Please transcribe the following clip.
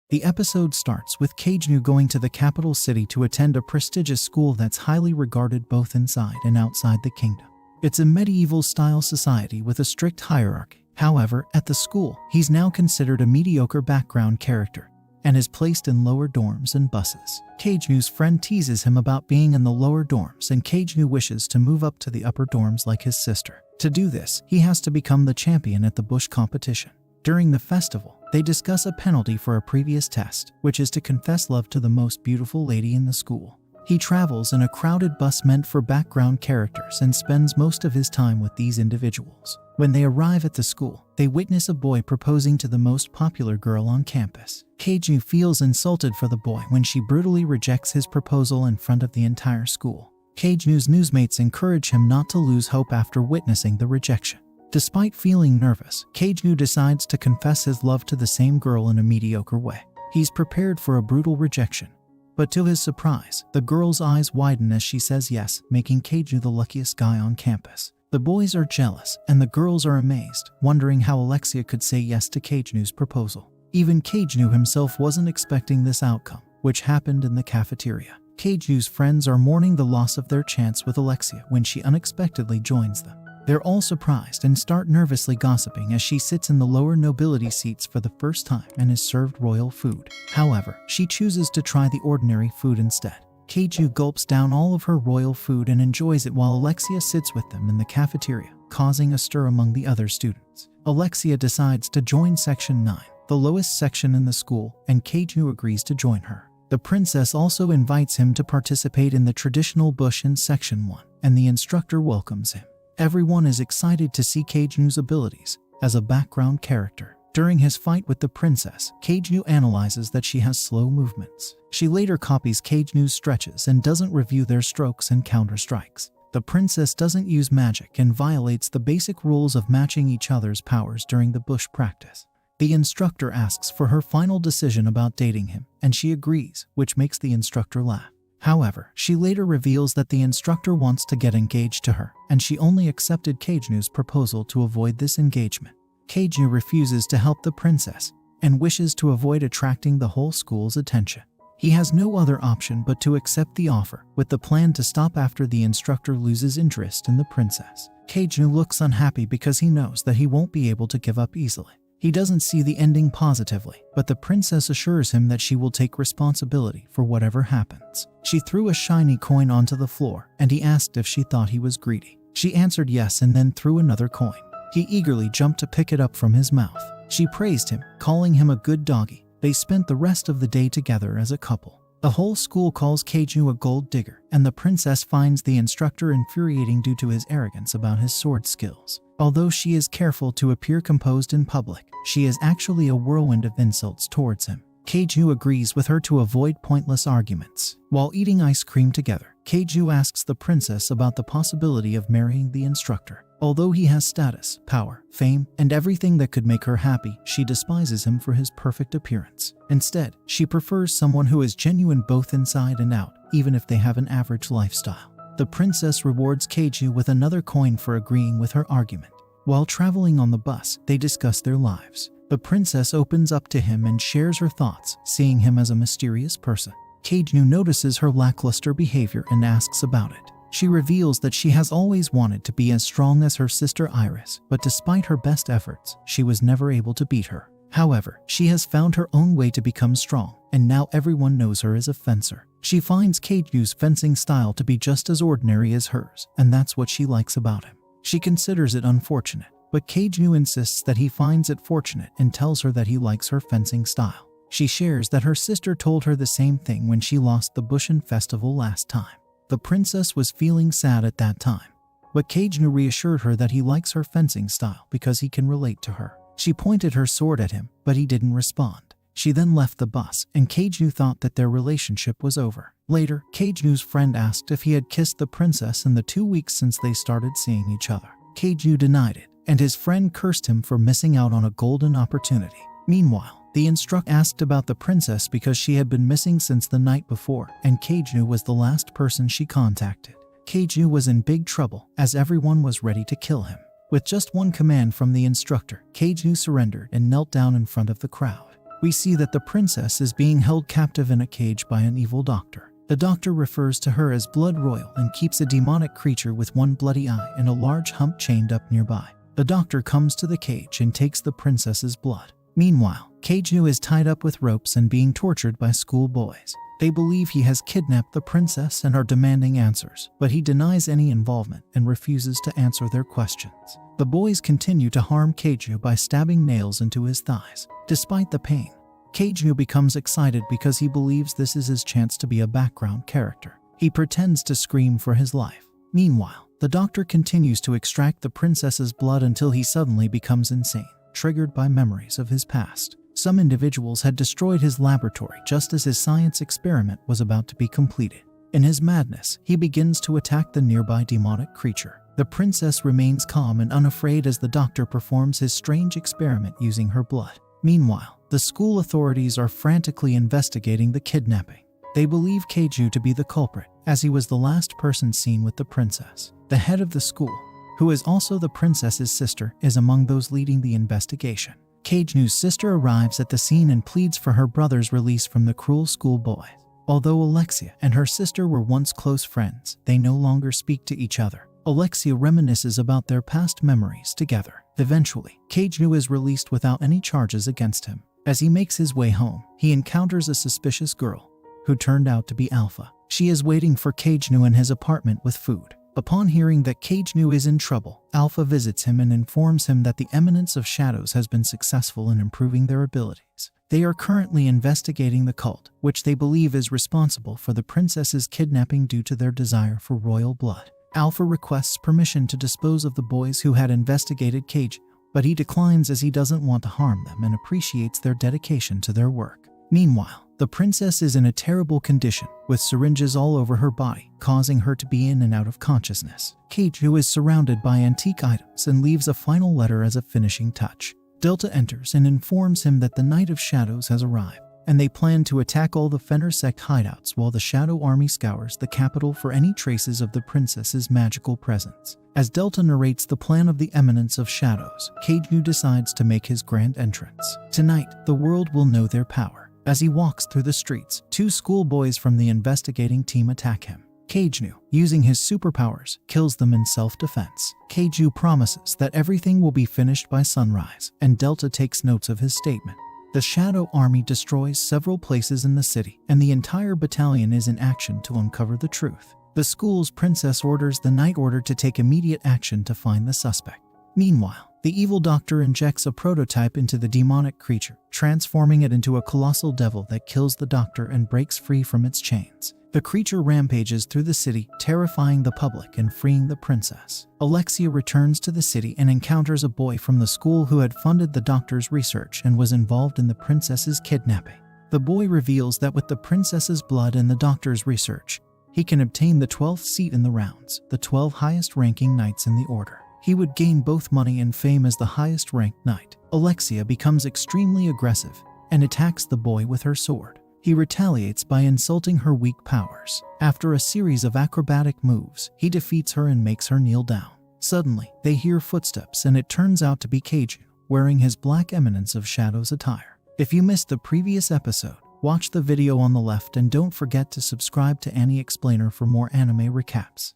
The episode starts with Kejnu going to the capital city to attend a prestigious school that's highly regarded both inside and outside the kingdom. It's a medieval-style society with a strict hierarchy. However, at the school, he's now considered a mediocre background character and is placed in lower dorms and buses. Kejnu's friend teases him about being in the lower dorms, and Kejnu wishes to move up to the upper dorms like his sister. To do this, he has to become the champion at the bush competition. During the festival, they discuss a penalty for a previous test, which is to confess love to the most beautiful lady in the school. He travels in a crowded bus meant for background characters and spends most of his time with these individuals. When they arrive at the school, they witness a boy proposing to the most popular girl on campus. Kejnu feels insulted for the boy when she brutally rejects his proposal in front of the entire school. Kejnu's newsmates encourage him not to lose hope after witnessing the rejection. Despite feeling nervous, Kejnu decides to confess his love to the same girl in a mediocre way. He's prepared for a brutal rejection, but to his surprise, the girl's eyes widen as she says yes, making Kejnu the luckiest guy on campus. The boys are jealous, and the girls are amazed, wondering how Alexia could say yes to Kejnu's proposal. Even Kejnu himself wasn't expecting this outcome, which happened in the cafeteria. Kejnu's friends are mourning the loss of their chance with Alexia when she unexpectedly joins them. They're all surprised and start nervously gossiping as she sits in the lower nobility seats for the first time and is served royal food. However, she chooses to try the ordinary food instead. Kejnu gulps down all of her royal food and enjoys it while Alexia sits with them in the cafeteria, causing a stir among the other students. Alexia decides to join Section 9, the lowest section in the school, and Kejnu agrees to join her. The princess also invites him to participate in the traditional bush in Section 1, and the instructor welcomes him. Everyone is excited to see Kejnu's abilities as a background character. During his fight with the princess, Kejnu analyzes that she has slow movements. She later copies Kejnu's stretches and doesn't review their strokes and counter-strikes. The princess doesn't use magic and violates the basic rules of matching each other's powers during the bush practice. The instructor asks for her final decision about dating him, and she agrees, which makes the instructor laugh. However, she later reveals that the instructor wants to get engaged to her, and she only accepted Kejnu's proposal to avoid this engagement. Kejnu refuses to help the princess and wishes to avoid attracting the whole school's attention. He has no other option but to accept the offer, with the plan to stop after the instructor loses interest in the princess. Kejnu looks unhappy because he knows that he won't be able to give up easily. He doesn't see the ending positively, but the princess assures him that she will take responsibility for whatever happens. She threw a shiny coin onto the floor, and he asked if she thought he was greedy. She answered yes and then threw another coin. He eagerly jumped to pick it up from his mouth. She praised him, calling him a good doggy. They spent the rest of the day together as a couple. The whole school calls Kejnu a gold digger, and the princess finds the instructor infuriating due to his arrogance about his sword skills. Although she is careful to appear composed in public, she is actually a whirlwind of insults towards him. Kejnu agrees with her to avoid pointless arguments. While eating ice cream together, Kejnu asks the princess about the possibility of marrying the instructor. Although he has status, power, fame, and everything that could make her happy, she despises him for his perfect appearance. Instead, she prefers someone who is genuine both inside and out, even if they have an average lifestyle. The princess rewards Kejnu with another coin for agreeing with her argument. While traveling on the bus, they discuss their lives. The princess opens up to him and shares her thoughts, seeing him as a mysterious person. Kejnu notices her lackluster behavior and asks about it. She reveals that she has always wanted to be as strong as her sister Iris, but despite her best efforts, she was never able to beat her. However, she has found her own way to become strong, and now everyone knows her as a fencer. She finds Kejnu's fencing style to be just as ordinary as hers, and that's what she likes about him. She considers it unfortunate, but Kejnu insists that he finds it fortunate and tells her that he likes her fencing style. She shares that her sister told her the same thing when she lost the Bushin festival last time. The princess was feeling sad at that time, but Kejnu reassured her that he likes her fencing style because he can relate to her. She pointed her sword at him, but he didn't respond. She then left the bus, and Kejnu thought that their relationship was over. Later, Kejnu's friend asked if he had kissed the princess in the 2 weeks since they started seeing each other. Kejnu denied it, and his friend cursed him for missing out on a golden opportunity. Meanwhile, the instructor asked about the princess because she had been missing since the night before, and Kejnu was the last person she contacted. Kejnu was in big trouble, as everyone was ready to kill him. With just one command from the instructor, Kejnu surrendered and knelt down in front of the crowd. we see that the princess is being held captive in a cage by an evil doctor. The doctor refers to her as Blood Royal and keeps a demonic creature with one bloody eye and a large hump chained up nearby. The doctor comes to the cage and takes the princess's blood. Meanwhile, Kaiju is tied up with ropes and being tortured by schoolboys. They believe he has kidnapped the princess and are demanding answers, but he denies any involvement and refuses to answer their questions. The boys continue to harm Kaiju by stabbing nails into his thighs. Despite the pain, Kaiju becomes excited because he believes this is his chance to be a background character. He pretends to scream for his life. Meanwhile, the doctor continues to extract the princess's blood until he suddenly becomes insane, triggered by memories of his past. Some individuals had destroyed his laboratory just as his science experiment was about to be completed. In his madness, he begins to attack the nearby demonic creature. The princess remains calm and unafraid as the doctor performs his strange experiment using her blood. Meanwhile, the school authorities are frantically investigating the kidnapping. They believe Kaiju to be the culprit, as he was the last person seen with the princess. The head of the school, who is also the princess's sister, is among those leading the investigation. Kaiju's sister arrives at the scene and pleads for her brother's release from the cruel schoolboy. Although Alexia and her sister were once close friends, they no longer speak to each other. Alexia reminisces about their past memories together. Eventually, Kaiju is released without any charges against him. As he makes his way home, he encounters a suspicious girl, who turned out to be Alpha. She is waiting for Kaiju in his apartment with food. Upon hearing that Kaiju is in trouble, Alpha visits him and informs him that the Eminence of Shadows has been successful in improving their abilities. They are currently investigating the cult, which they believe is responsible for the princess's kidnapping due to their desire for royal blood. Alpha requests permission to dispose of the boys who had investigated Kaiju, but he declines as he doesn't want to harm them and appreciates their dedication to their work. Meanwhile, the princess is in a terrible condition, with syringes all over her body, causing her to be in and out of consciousness. Kaiju is surrounded by antique items and leaves a final letter as a finishing touch. Delta enters and informs him that the Night of Shadows has arrived, and they plan to attack all the Fenner sect hideouts while the Shadow Army scours the capital for any traces of the princess's magical presence. As Delta narrates the plan of the Eminence of Shadows, Kaiju decides to make his grand entrance. Tonight, the world will know their power. As he walks through the streets, two schoolboys from the investigating team attack him. Kaiju, using his superpowers, kills them in self-defense. Kaiju promises that everything will be finished by sunrise, and Delta takes notes of his statement. The Shadow Army destroys several places in the city, and the entire battalion is in action to uncover the truth. The school's princess orders the Night Order to take immediate action to find the suspect. Meanwhile, the evil doctor injects a prototype into the demonic creature, transforming it into a colossal devil that kills the doctor and breaks free from its chains. The creature rampages through the city, terrifying the public and freeing the princess. Alexia returns to the city and encounters a boy from the school who had funded the doctor's research and was involved in the princess's kidnapping. The boy reveals that with the princess's blood and the doctor's research, he can obtain the 12th seat in the rounds, the 12 highest-ranking knights in the order. He would gain both money and fame as the highest-ranked knight. Alexia becomes extremely aggressive and attacks the boy with her sword. He retaliates by insulting her weak powers. After a series of acrobatic moves, he defeats her and makes her kneel down. Suddenly, they hear footsteps and it turns out to be Kaiju, wearing his black Eminence of Shadows attire. If you missed the previous episode, watch the video on the left and don't forget to subscribe to Annie Explainer for more anime recaps.